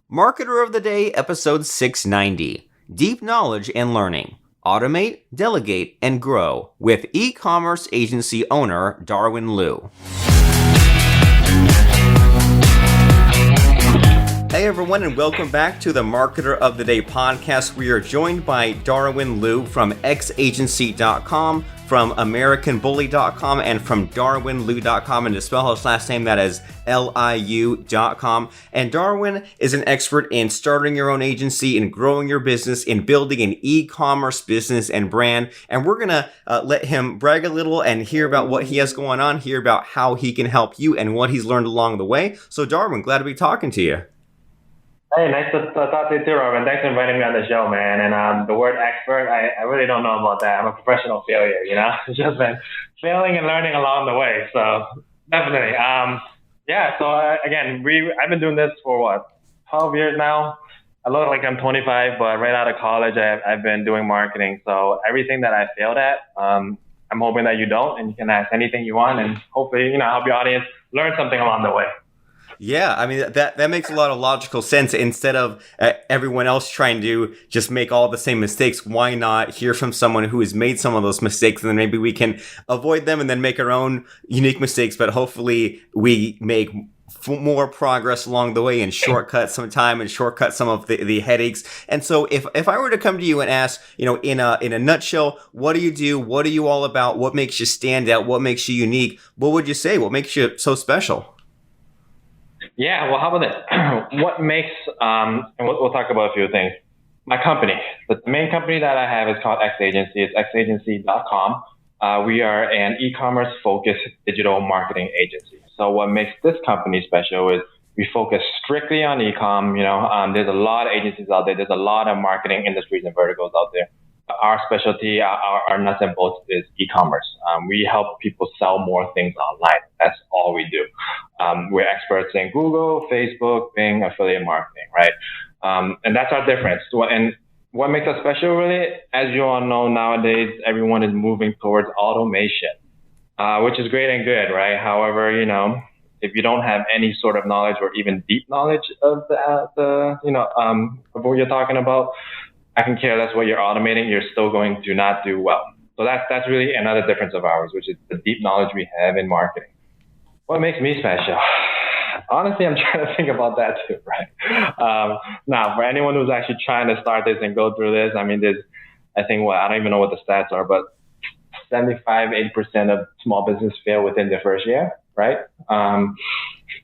Marketer of the Day, episode 690. Deep Knowledge and Learning. Automate, Delegate, and Grow with e-commerce agency owner Darwin Liu. Hey everyone, and welcome back to the Marketer of the Day podcast. We are joined by Darwin Liu from xagency.com, from AmericanBully.com, and from DarwinLiu.com. And to spell his last name, that is Liu.com. And Darwin is an expert in starting your own agency, in growing your business, in building an e-commerce business and brand. And we're going to let him brag a little and hear about what he has going on, hear about how he can help you and what he's learned along the way. So Darwin, glad to be talking to you. Hey, nice to talk to you too, Robin. Thanks for inviting me on the show, man. And the word expert, I really don't know about that. I'm a professional failure, you know? It's just been failing and learning along the way. So definitely. I've been doing this for 12 years now. I look like I'm 25, but right out of college, I've been doing marketing. So everything that I failed at, I'm hoping that you don't, and you can ask anything you want, and hopefully, help your audience learn something along the way. Yeah, I mean, that makes a lot of logical sense. Instead of everyone else trying to just make all the same mistakes, why not hear from someone who has made some of those mistakes, and then maybe we can avoid them and then make our own unique mistakes, but hopefully we make more progress along the way and shortcut some time and shortcut some of the headaches. And so if I were to come to you and ask, in a nutshell, what do you do? What are you all about? What makes you stand out? What makes you unique? What would you say? What makes you so special? Yeah, well, how about this? What makes, and we'll talk about a few things. My company, the main company that I have is called X Agency. It's xagency.com. We are an e-commerce focused digital marketing agency. So what makes this company special is we focus strictly on e-com. There's a lot of agencies out there. There's a lot of marketing industries and verticals out there. Our specialty, our nuts and bolts is e-commerce. We help people sell more things online. That's all we do. We're experts in Google, Facebook, Bing, affiliate marketing, right? And that's our difference. And what makes us special, really, as you all know, nowadays, everyone is moving towards automation, which is great and good, right? However, if you don't have any sort of knowledge or even deep knowledge of of what you're talking about, I can care less what you're automating, you're still going to not do well. So that's really another difference of ours, which is the deep knowledge we have in marketing. What makes me special? Honestly, I'm trying to think about that too, right? Now, for anyone who's actually trying to start this and go through this, I mean, I don't even know what the stats are, but 75-80% of small business fail within their first year, right?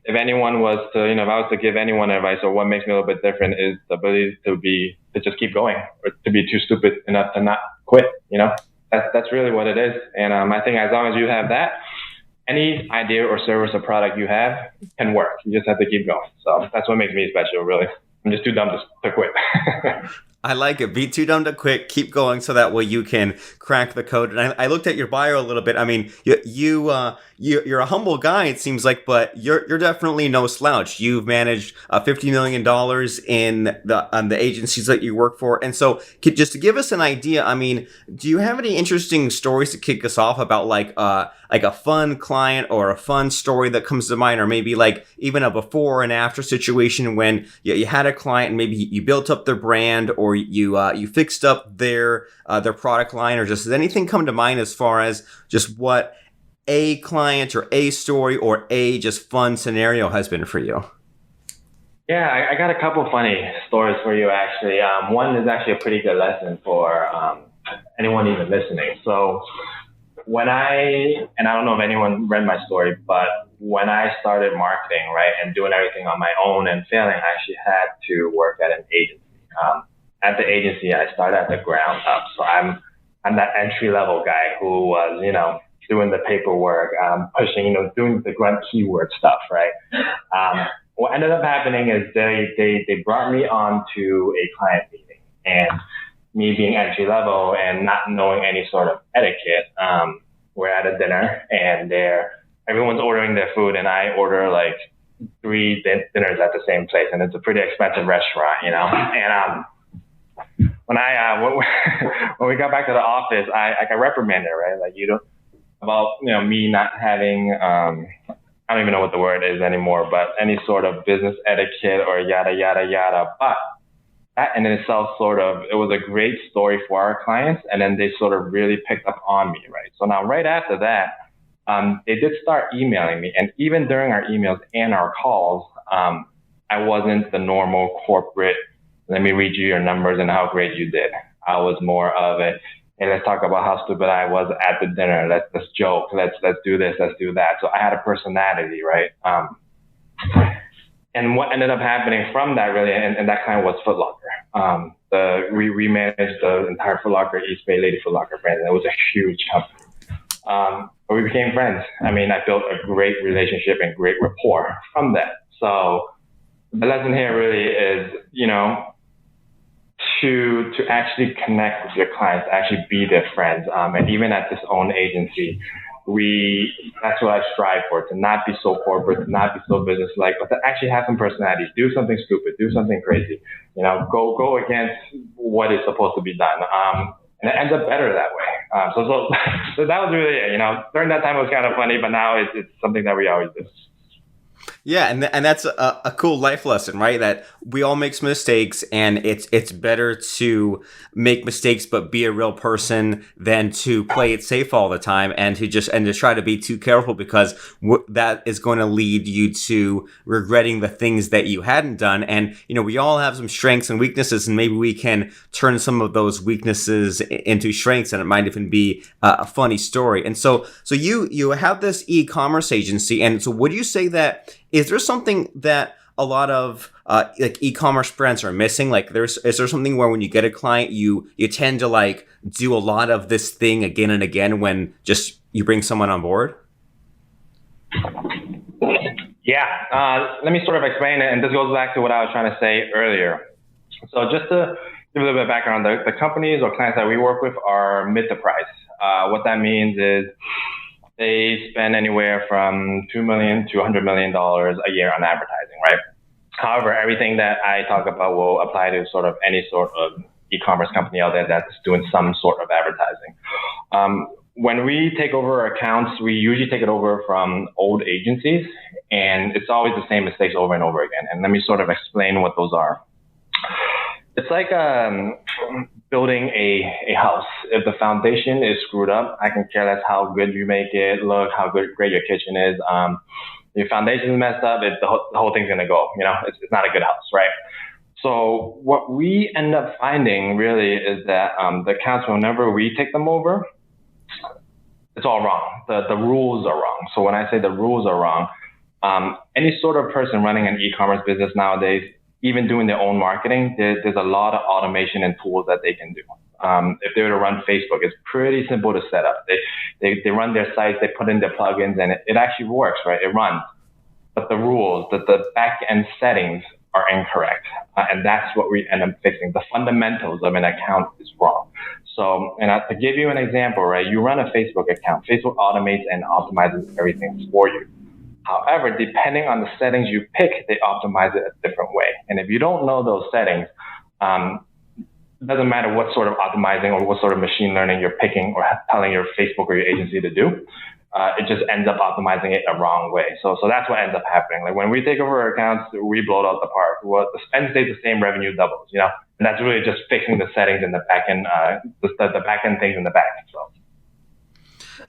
If anyone was to, if I was to give anyone advice, or what makes me a little bit different, is the ability to just keep going, or to be too stupid enough to not quit. That's really what it is. And I think as long as you have that, any idea or service or product you have can work. You just have to keep going. So that's what makes me special, really. I'm just too dumb to quit. I like it. Be too dumb to quit. Keep going, so that way you can crack the code. And I looked at your bio a little bit. I mean, you're a humble guy, it seems like, but you're definitely no slouch. You've managed $50 million in the agencies that you work for. And so, just to give us an idea, I mean, do you have any interesting stories to kick us off about like a fun client or a fun story that comes to mind, or maybe like even a before and after situation when you had a client and maybe you built up their brand, or you fixed up their product line, or just does anything come to mind as far as just what a client or a story or a just fun scenario has been for you? Yeah, I got a couple funny stories for you, actually. One is actually a pretty good lesson for anyone even listening. So I don't know if anyone read my story, but when I started marketing, right, and doing everything on my own and failing, I actually had to work at an agency. At the agency, I started at the ground up. So I'm that entry level guy who was, doing the paperwork, pushing, doing the grunt keyword stuff, right? What ended up happening is they brought me on to a client meeting, and me being entry level and not knowing any sort of etiquette, we're at a dinner, and everyone's ordering their food, and I order like 3 dinners at the same place, and it's a pretty expensive restaurant, And when we got back to the office, I got reprimanded, right? Like, about me not having I don't even know what the word is anymore, but any sort of business etiquette or yada, yada, yada. But that in itself it was a great story for our clients. And then they sort of really picked up on me, right? So now right after that, they did start emailing me. And even during our emails and our calls, I wasn't the normal corporate, let me read you your numbers and how great you did. I was more of a, hey, let's talk about how stupid I was at the dinner. Let's joke. Let's do this. Let's do that. So I had a personality, right? And what ended up happening from that really, and that client was Foot Locker. We managed the entire Foot Locker, East Bay Lady Foot Locker brand. And it was a huge company. But we became friends. I mean, I built a great relationship and great rapport from that. So the lesson here really is, to actually connect with your clients, actually be their friends. And even at this own agency, that's what I strive for, to not be so corporate, to not be so business-like, but to actually have some personality, do something stupid, do something crazy, go against what is supposed to be done. And it ends up better that way. So that was really it. During that time it was kind of funny, but now it's something that we always do. Yeah, and that's a cool life lesson, right? That we all make mistakes, and it's better to make mistakes but be a real person than to play it safe all the time and to try to be too careful, because that is going to lead you to regretting the things that you hadn't done. And we all have some strengths and weaknesses, and maybe we can turn some of those weaknesses into strengths, and it might even be a funny story. And so you have this e-commerce agency, and so would you say that is there something that a lot of like e-commerce brands are missing? Like, is there something where when you get a client, you tend to like do a lot of this thing again and again when just you bring someone on board? Yeah, let me sort of explain it, and this goes back to what I was trying to say earlier. So just to give a little bit of background, the companies or clients that we work with are mid to price. What that means is they spend anywhere from $2 million to $100 million a year on advertising, right? However, everything that I talk about will apply to sort of any sort of e-commerce company out there that's doing some sort of advertising. When we take over accounts, we usually take it over from old agencies, and it's always the same mistakes over and over again. And let me sort of explain what those are. It's like building a house. If the foundation is screwed up, I can care less how good you make it look, how great your kitchen is. Your foundation is messed up, the whole thing's gonna go. It's not a good house, right? So what we end up finding really is that the accounts, whenever we take them over, it's all wrong. The rules are wrong. So when I say the rules are wrong, any sort of person running an e-commerce business nowadays, even doing their own marketing, there's a lot of automation and tools that they can do. If they were to run Facebook, it's pretty simple to set up. They run their sites, they put in their plugins, and it actually works, right? It runs. But the rules, the back-end settings are incorrect. And that's what we end up fixing. The fundamentals of an account is wrong. So, and to give you an example, right? You run a Facebook account. Facebook automates and optimizes everything for you. However, depending on the settings you pick, they optimize it a different way. And if you don't know those settings, it doesn't matter what sort of optimizing or what sort of machine learning you're picking or telling your Facebook or your agency to do, it just ends up optimizing it a wrong way. So that's what ends up happening. Like when we take over our accounts, we blow it out the park. Well, the spend stays the same, revenue doubles, and that's really just fixing the settings in the back end, the back end things in the back. So.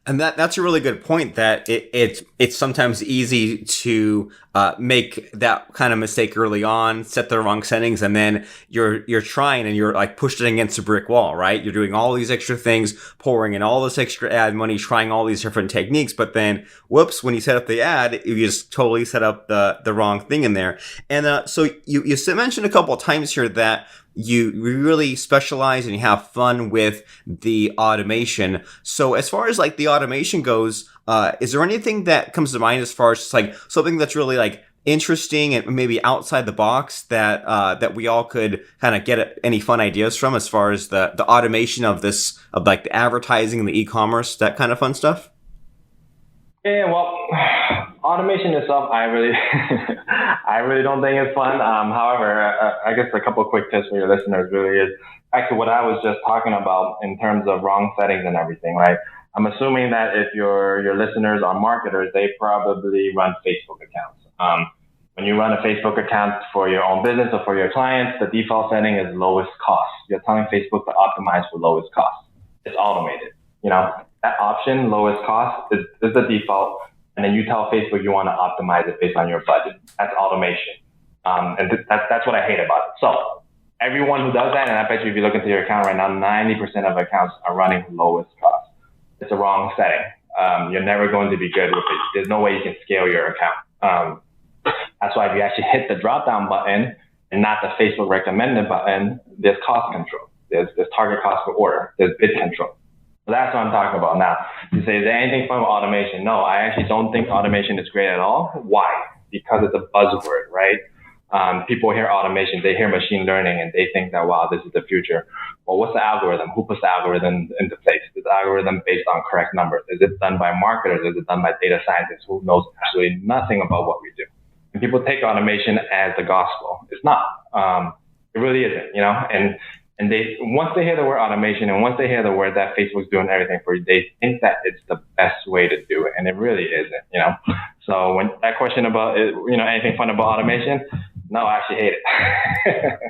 And that's a really good point, that it's sometimes easy to make that kind of mistake early on, set the wrong settings, and then you're trying and you're like pushed against a brick wall, right? You're doing all these extra things, pouring in all this extra ad money, trying all these different techniques, but then whoops, when you set up the ad, you just totally set up the wrong thing in there. And so you mentioned a couple of times here that you really specialize and you have fun with the automation. So as far as like the automation goes, is there anything that comes to mind as far as just like something that's really like interesting and maybe outside the box that we all could kind of get any fun ideas from as far as the automation of this, of like the advertising and the e-commerce, that kind of fun stuff? Yeah, well, automation itself, I really, I really don't think it's fun. However, I guess a couple of quick tips for your listeners really is back to what I was just talking about in terms of wrong settings and everything, right? I'm assuming that if your listeners are marketers, they probably run Facebook accounts. When you run a Facebook account for your own business or for your clients, the default setting is lowest cost. You're telling Facebook to optimize for lowest cost. It's automated. That option, lowest cost, is the default. And then you tell Facebook you want to optimize it based on your budget. That's automation. That's what I hate about it. So everyone who does that, and I bet you if you look into your account right now, 90% of accounts are running lowest cost. It's a wrong setting. You're never going to be good with it. There's no way you can scale your account. That's why if you actually hit the drop down button and not the Facebook recommended button, there's cost control. There's target cost per order. There's bid control. So that's what I'm talking about now. You say, is there anything fun with automation? No, I actually don't think automation is great at all. Why? Because it's a buzzword, right? People hear automation, they hear machine learning, and they think that, wow, this is the future. Well, what's the algorithm? Who puts the algorithm into place? Is the algorithm based on correct numbers? Is it done by marketers? Is it done by data scientists who knows absolutely nothing about what we do? And people take automation as the gospel. It's not. It really isn't, And they, once they hear the word automation and once they hear the word that Facebook's doing everything for you, they think that it's the best way to do it. And it really isn't, So when that question about, anything fun about automation? No, I actually hate it.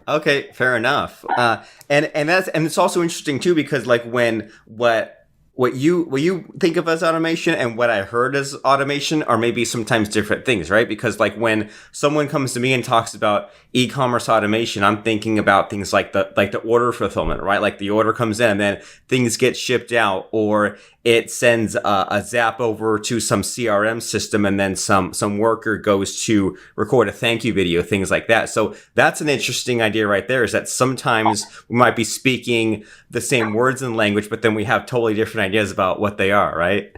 Okay, fair enough. And it's also interesting too, because like what you think of as automation and what I heard as automation are maybe sometimes different things, right? Because like when someone comes to me and talks about e-commerce automation, I'm thinking about things like the order fulfillment, right? Like the order comes in and then things get shipped out, or it sends a zap over to some CRM system and then some worker goes to record a thank you video, things like that. So that's an interesting idea right there, is that sometimes we might be speaking the same words and language, but then we have totally different ideas about what they are, right?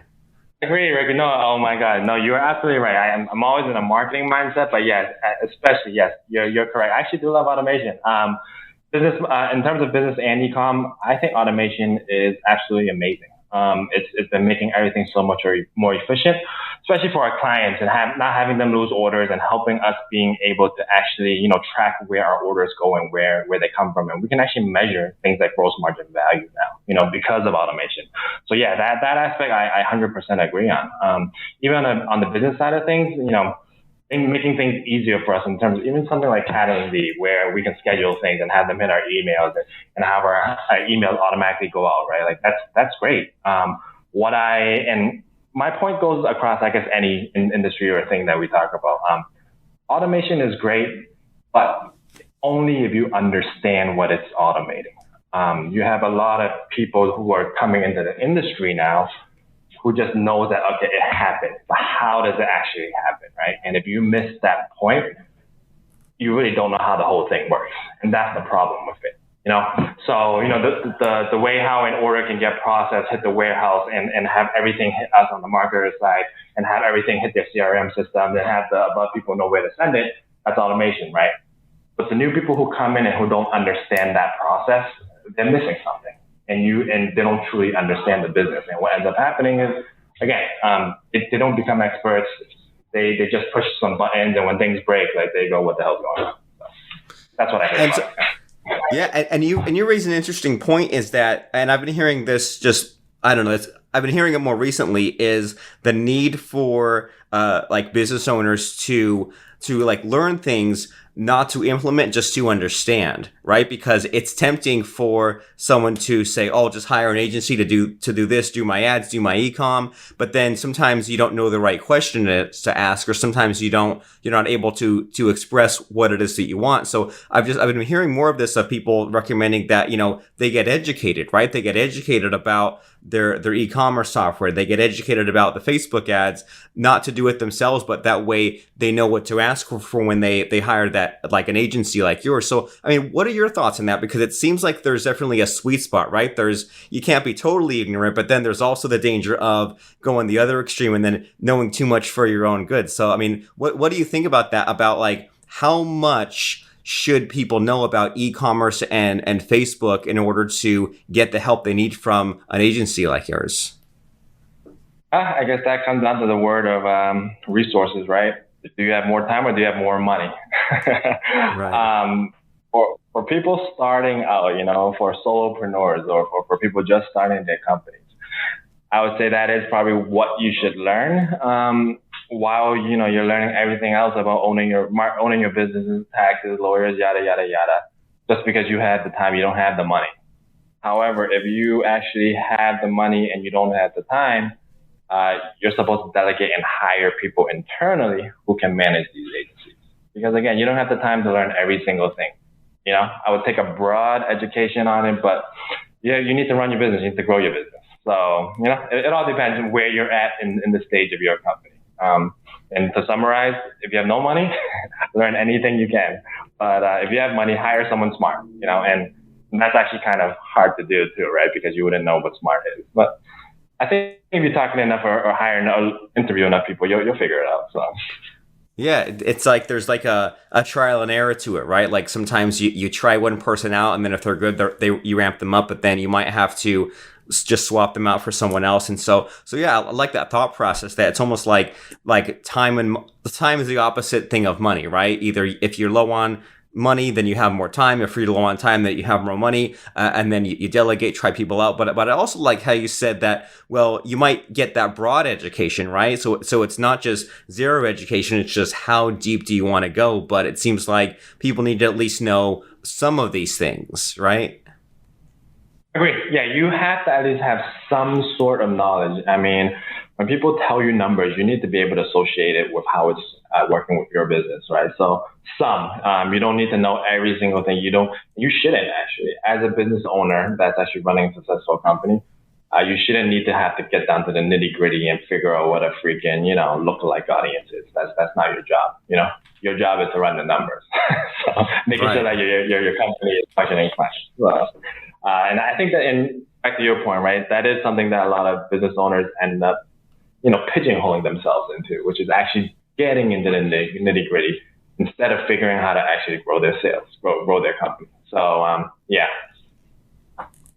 I agree, Rick. No, oh my God. No, you're absolutely right. I'm always in a marketing mindset, but yes, especially, yes, you're correct. I actually do love automation. Business, in terms of business and e-com, I think automation is absolutely amazing. It's been making everything so much more efficient, especially for our clients, and not having them lose orders, and helping us being able to actually, track where our orders go and where they come from. And we can actually measure things like gross margin value now, because of automation. So yeah, that aspect I 100% agree on. Even on the business side of things, and making things easier for us in terms of even something like Calendly, where we can schedule things and have them hit our emails and have our emails automatically go out, right? Like that's great. And my point goes across, I guess, any industry or thing that we talk about. Automation is great, but only if you understand what it's automating. You have a lot of people who are coming into the industry now who just knows that, okay, it happened, but how does it actually happen, right? And if you miss that point, you really don't know how the whole thing works. And that's the problem with it, So, the way how an order can get processed, hit the warehouse, and have everything hit us on the marketer side, and have everything hit their CRM system, and have the above people know where to send it, that's automation, right? But the new people who come in and who don't understand that process, they're missing something. And they don't truly understand the business. And what ends up happening is, again, they don't become experts. They just push some buttons, and when things break, like they go, "What the hell's going on?" So that's what I hate about it. Yeah, and you raise an interesting point, is that, and I've been hearing this I've been hearing it more recently, is the need for like business owners to like learn things, not to implement, just to understand, right? Because it's tempting for someone to say, "Oh, just hire an agency to do this, do my ads, do my e-com," but then sometimes you don't know the right question to ask, or sometimes you're not able to express what it is that you want. So I've been hearing more of this, of people recommending that, they get educated, right? They get educated about their e-commerce software. They get educated about the Facebook ads, not to do it themselves, but that way they know what to ask for when they hire that, like an agency like yours. So, I mean, what are your thoughts on that? Because it seems like there's definitely a sweet spot, right? You can't be totally ignorant, but then there's also the danger of going the other extreme and then knowing too much for your own good. So, I mean, what do you think about that? About like how much should people know about e-commerce and Facebook in order to get the help they need from an agency like yours? I guess that comes down to the word of resources, right? Do you have more time or do you have more money? Right. For people starting out, for solopreneurs or for people just starting their companies, I would say that is probably what you should learn while you're learning everything else about owning your businesses, taxes, lawyers, yada yada yada. Just because you have the time, you don't have the money. However, if you actually have the money and you don't have the time, you're supposed to delegate and hire people internally who can manage these agencies. Because again, you don't have the time to learn every single thing. I would take a broad education on it, but yeah, you need to run your business. You need to grow your business. So, it all depends on where you're at in the stage of your company. And to summarize, if you have no money, learn anything you can. But if you have money, hire someone smart, and that's actually kind of hard to do too, right? Because you wouldn't know what smart is. But I think if you're talking enough or interview enough people, you'll figure it out. So. Yeah, it's like there's like a trial and error to it, right? Like sometimes you try one person out, and then if they're good, you ramp them up, but then you might have to just swap them out for someone else. And so yeah, I like that thought process. That it's almost like time is the opposite thing of money, right? Either if you're low on money, then you have more time. If you're low on time, then you have more money, and then you delegate, try people out. But I also like how you said that. Well, you might get that broad education, right? So it's not just zero education. It's just how deep do you want to go? But it seems like people need to at least know some of these things, right? Agreed. Yeah, you have to at least have some sort of knowledge. I mean, when people tell you numbers, you need to be able to associate it with how it's working with your business, right? So you don't need to know every single thing. You shouldn't actually. As a business owner that's actually running a successful company, you shouldn't need to have to get down to the nitty gritty and figure out what a freaking, lookalike audience is. That's not your job. Your job is to run the numbers. So making sure that your company is functioning fine. And I think that back to your point, right? That is something that a lot of business owners end up, pigeonholing themselves into, which is actually getting into the nitty gritty instead of figuring how to actually grow their sales, grow their company. So, yeah.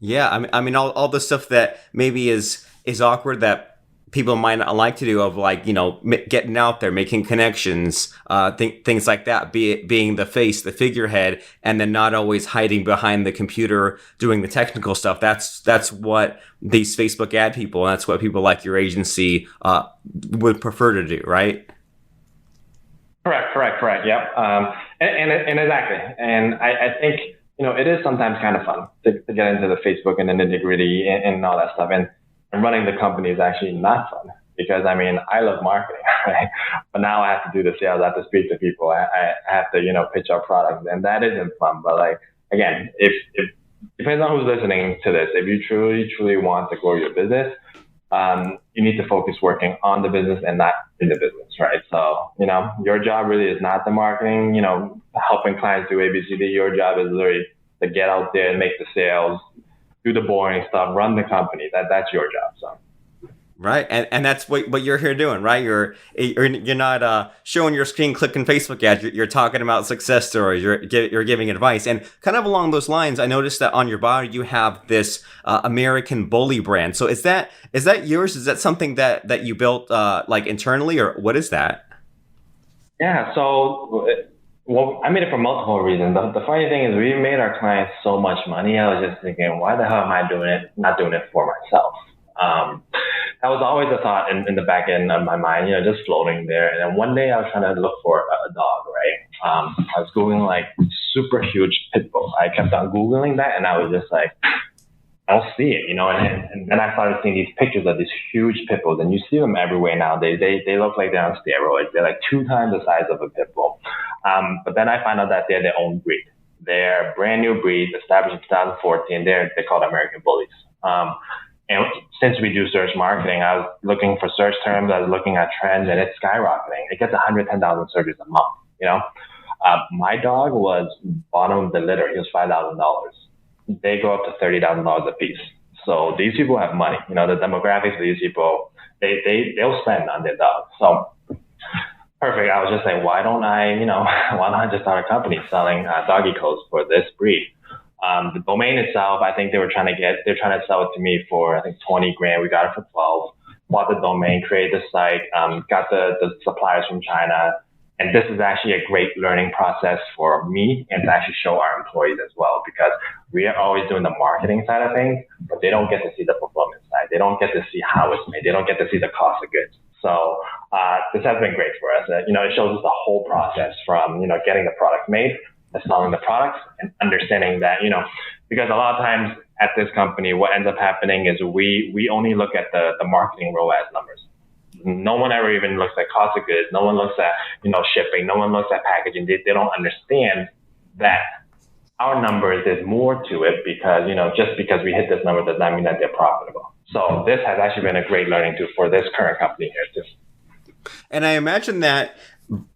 Yeah, I mean, all the stuff that maybe is awkward that people might not like to do, of like, getting out there, making connections, things like that, being the face, the figurehead, and then not always hiding behind the computer doing the technical stuff. That's what these Facebook ad people, and that's what people like your agency would prefer to do, right? Correct. Yep. And exactly. And I think, it is sometimes kind of fun to get into the Facebook and the nitty gritty and all that stuff. And running the company is actually not fun because, I love marketing, right? But now I have to do the sales. I have to speak to people. I have to, pitch our products, and that isn't fun. But again, if depends on who's listening to this. If you truly want to grow your business, you need to focus working on the business and not in the business, right? So, your job really is not the marketing, helping clients do ABCD. Your job is literally to get out there and make the sales, do the boring stuff, run the company. That's your job. So. Right, and that's what you're here doing, right? You're not showing your screen, clicking Facebook ads. You're talking about success stories. You're giving advice, and kind of along those lines, I noticed that on your bio you have this American Bully brand. So is that yours? Is that something that you built internally, or what is that? Yeah, so I made it for multiple reasons. The funny thing is, we made our clients so much money. I was just thinking, why the hell am I not doing it for myself? That was always a thought in the back end of my mind, just floating there. And then one day I was trying to look for a dog, right? I was Googling super huge pit bull. I kept on Googling that, and I was just like, I don't see it, and then I started seeing these pictures of these huge pit bulls, and you see them everywhere nowadays. They look like they're on steroids. They're like 2 times the size of a pit bull. But then I found out that they're their own breed. They're a brand new breed, established in 2014. They're called American Bullies. And since we do search marketing, I was looking for search terms. I was looking at trends, and it's skyrocketing. It gets 110,000 searches a month. My dog was bottom of the litter. He was $5,000. They go up to $30,000 a piece. So these people have money. The demographics of these people, they'll spend on their dogs. So perfect. I was just like, why don't I just start a company selling doggy coats for this breed? The domain itself, I think they're trying to sell it to me for, I think, 20 grand. We got it for 12. Bought the domain, created the site, got the suppliers from China. And this is actually a great learning process for me and to actually show our employees as well, because we are always doing the marketing side of things, but they don't get to see the fulfillment side. They don't get to see how it's made. They don't get to see the cost of goods. So this has been great for us. It shows us the whole process from, getting the product made, to selling the products, and understanding that, because a lot of times at this company, what ends up happening is we only look at the marketing ROAS numbers. No one ever even looks at cost of goods. No one looks at, shipping. No one looks at packaging. They don't understand that our numbers, there's more to it because, just because we hit this number does not mean that they're profitable. So this has actually been a great learning tool for this current company here too. And I imagine that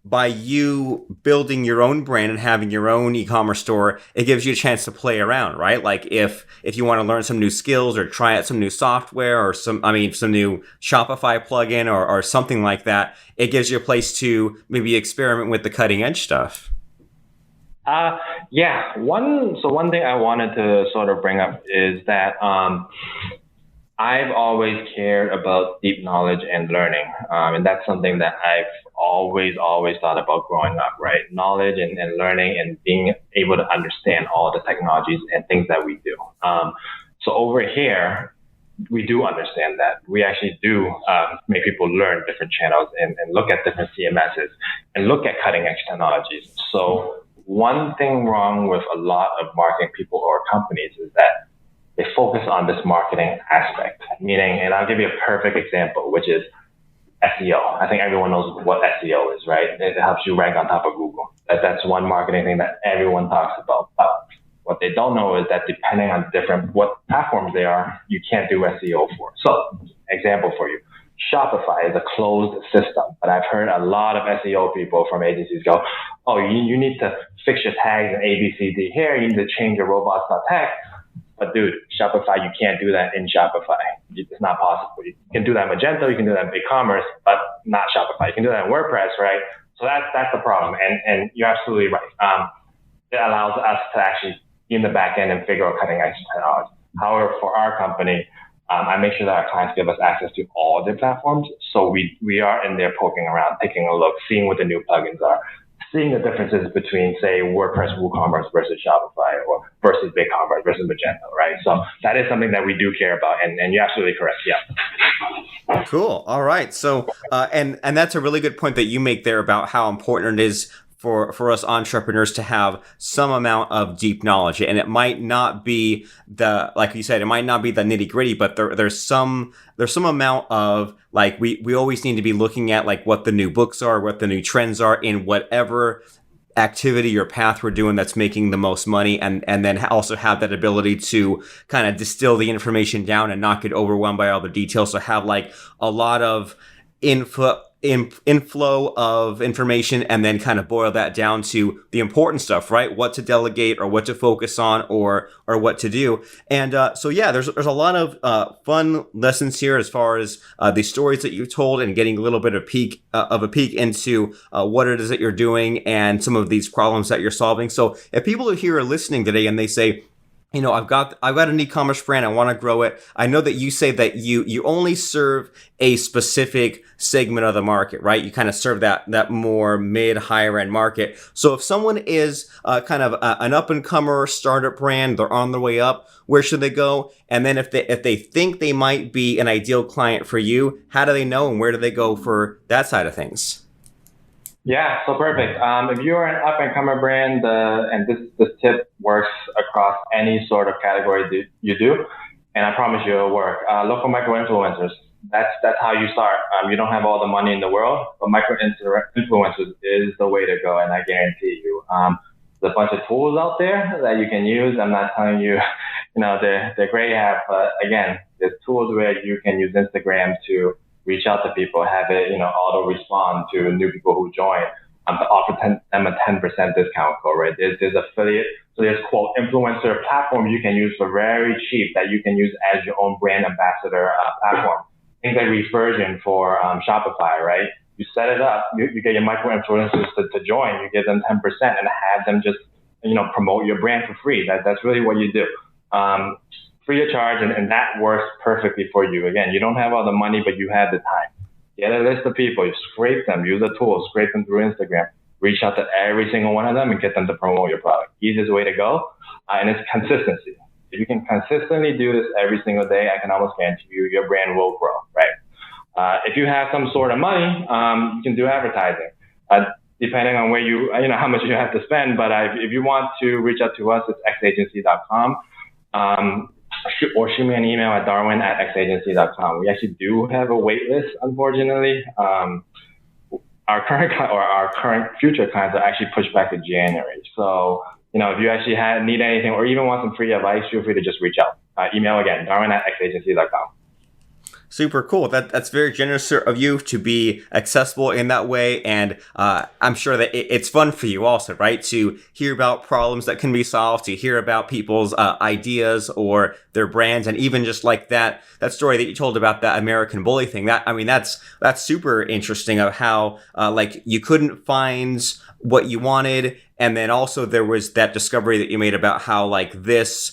by you building your own brand and having your own e-commerce store, it gives you a chance to play around, right? Like if you want to learn some new skills or try out some new software or some new Shopify plugin or something like that, it gives you a place to maybe experiment with the cutting edge stuff. Yeah. One thing I wanted to sort of bring up is that, I've always cared about deep knowledge and learning. And that's something that I've always thought about growing up, right? Knowledge and learning and being able to understand all the technologies and things that we do. So over here, we do understand that. We actually do make people learn different channels and look at different CMSs and look at cutting edge technologies. So one thing wrong with a lot of marketing people or companies is that they focus on this marketing aspect, meaning, and I'll give you a perfect example, which is SEO. I think everyone knows what SEO is, right? It helps you rank on top of Google. That's one marketing thing that everyone talks about. But what they don't know is that depending on what platforms they are, you can't do SEO for. So, example for you. Shopify is a closed system, but I've heard a lot of SEO people from agencies go, oh, you need to fix your tags in ABCD here. You need to change your robots.txt. But dude, Shopify, you can't do that in Shopify. It's not possible. You can do that in Magento, you can do that in ecommerce, but not Shopify. You can do that in WordPress, right? So that's the problem. And you're absolutely right. It allows us to actually be in the back end and figure out cutting edge technology. However, for our company, I make sure that our clients give us access to all their platforms. So we are in there poking around, taking a look, seeing what the new plugins are, seeing the differences between, say, WordPress WooCommerce versus Shopify or versus BigCommerce versus Magento, right? So that is something that we do care about, and you're absolutely correct, yeah. Cool. All right. So, and that's a really good point that you make there about how important it is for us entrepreneurs to have some amount of deep knowledge. And it might not be like you said, it might not be the nitty gritty, but there's some amount of like, we always need to be looking at like what the new books are, what the new trends are in whatever activity or path we're doing that's making the most money, and then also have that ability to kind of distill the information down and not get overwhelmed by all the details. So have like a lot of inflow of information and then kind of boil that down to the important stuff, right? What to delegate or what to focus on or what to do. And so yeah, there's a lot of fun lessons here as far as the stories that you've told and getting a little bit of a peek into what it is that you're doing and some of these problems that you're solving. So if people here are listening today and they say, I've got an e-commerce brand, I want to grow it. I know that you say that you only serve a specific segment of the market, right? You kind of serve that more mid, higher end market. So if someone is kind of an up and comer startup brand, they're on their way up, where should they go? And then if they think they might be an ideal client for you, how do they know and where do they go for that side of things? Yeah, so perfect. If you're an up-and-comer brand, and this tip works across any sort of category you do, and I promise you it'll work. Local micro-influencers, that's how you start. You don't have all the money in the world, but micro-influencers is the way to go, and I guarantee you. There's a bunch of tools out there that you can use. I'm not telling you, they're great to have, but again, there's tools where you can use Instagram to reach out to people, have it, auto respond to new people who join, to offer them a 10% discount code, right? There's affiliate, so there's quote influencer platforms you can use for very cheap that you can use as your own brand ambassador platform. Things like Reversion for Shopify, right? You set it up, you get your micro influencers to join, you give them 10% and have them just, promote your brand for free. That's really what you do. Free of charge, and that works perfectly for you. Again, you don't have all the money, but you have the time. Get a list of people, you scrape them, use the tools, scrape them through Instagram, reach out to every single one of them and get them to promote your product. Easiest way to go, and it's consistency. If you can consistently do this every single day, I can almost guarantee you your brand will grow, right? If you have some sort of money, you can do advertising, depending on where how much you have to spend. But if you want to reach out to us, it's xagency.com. Or shoot me an email at darwin@xagency.com. We actually do have a wait list, unfortunately. Our current future clients are actually pushed back to January. So, if you actually need anything or even want some free advice, feel free to just reach out. Email again, darwin@xagency.com. Super cool. That's very generous of you to be accessible in that way. And I'm sure that it's fun for you also, right? To hear about problems that can be solved, to hear about people's ideas or their brands. And even just like that story that you told about that American Bully thing, that's super interesting of how you couldn't find what you wanted. And then also there was that discovery that you made about how this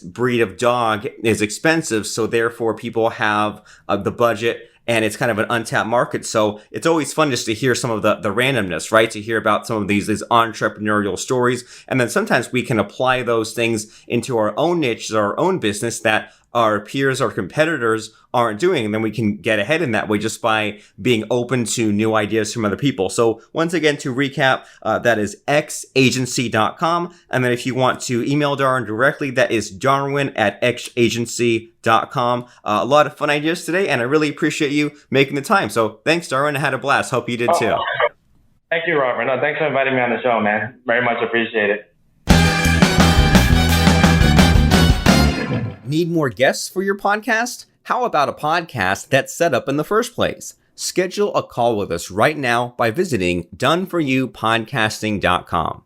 breed of dog is expensive. So therefore people have the budget and it's kind of an untapped market. So it's always fun just to hear some of the randomness, right? To hear about some of these entrepreneurial stories. And then sometimes we can apply those things into our own niches, our own business that our peers or competitors aren't doing. And then we can get ahead in that way just by being open to new ideas from other people. So once again, to recap, that is xagency.com. And then if you want to email Darwin directly, that is darwin@xagency.com. A lot of fun ideas today, and I really appreciate you making the time. So thanks, Darwin. I had a blast. Hope you did too. Thank you, Robert. No, thanks for inviting me on the show, man. Very much appreciate it. Need more guests for your podcast? How about a podcast that's set up in the first place? Schedule a call with us right now by visiting doneforyoupodcasting.com.